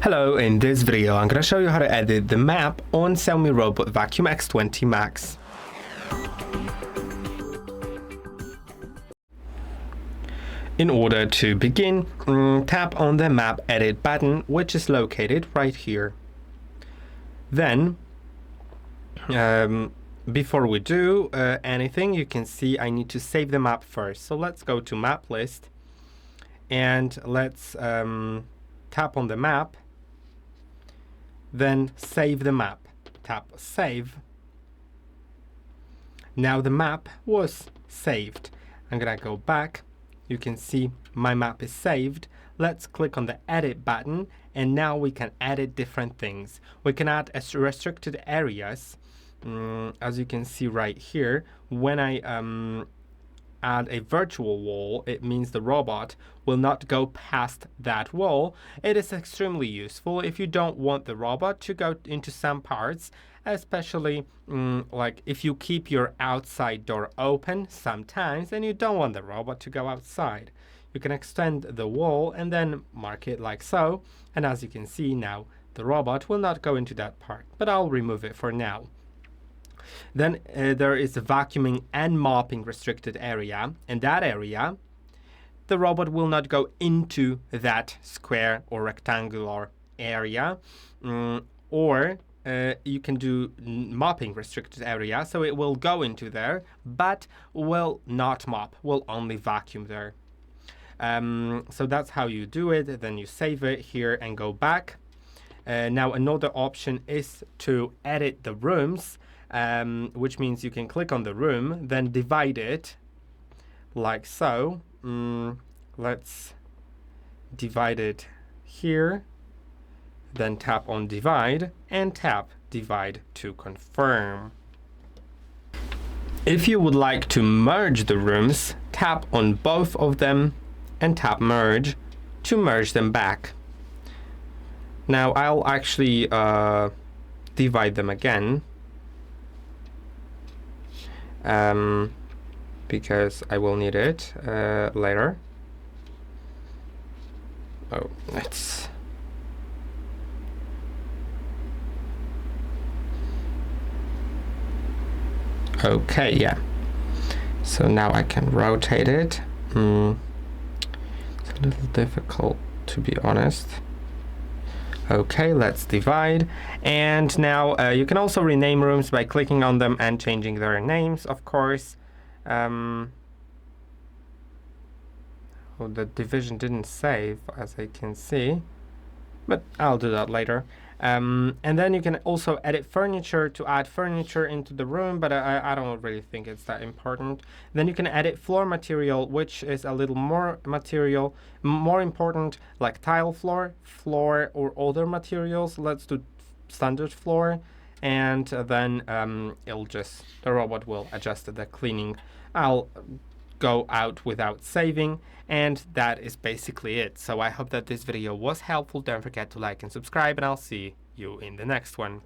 Hello, in this video I'm going to show you how to edit the map on XIAOMI Robot Vacuum X20 Max. In order to begin, tap on the map edit button, which is located right here. Then, before we do anything, you can see I need to save the map first. So let's go to map list and let's tap on the map. Then save the map. Tap save. Now the map was saved. I'm gonna go back. You can see my map is saved. Let's click on the edit button and now we can edit different things. We can add restricted areas. As you can see right here, when I add a virtual wall, it means the robot will not go past that wall. It is extremely useful if you don't want the robot to go into some parts, especially like if you keep your outside door open sometimes and you don't want the robot to go outside. You can extend the wall and then mark it like so, and as you can see now the robot will not go into that part, but I'll remove it for now. Then there is a vacuuming and mopping restricted area. In that area, the robot will not go into that square or rectangular area, or you can do mopping restricted area, so it will go into there, but will not mop, will only vacuum there. So that's how you do it. Then you save it here and go back. Now another option is to edit the rooms. Which means you can click on the room, then divide it like so. Let's divide it here, then tap on divide and tap divide to confirm. If you would like to merge the rooms, tap on both of them and tap merge to merge them back. Now I'll actually divide them again. Because I will need it later. Oh, let's okay, yeah. So now I can rotate it. It's a little difficult, to be honest. Okay, let's divide. And now you can also rename rooms by clicking on them and changing their names, of course. Oh, the division didn't save, as I can see, but I'll do that later. And then you can also edit furniture to add furniture into the room, but I don't really think it's that important. Then you can edit floor material, which is a little more important, like tile floor, or other materials. Let's do standard floor, and then the robot will adjust the cleaning. I'll go out without saving, and that is basically it. So I hope that this video was helpful. Don't forget to like and subscribe, and I'll see you in the next one.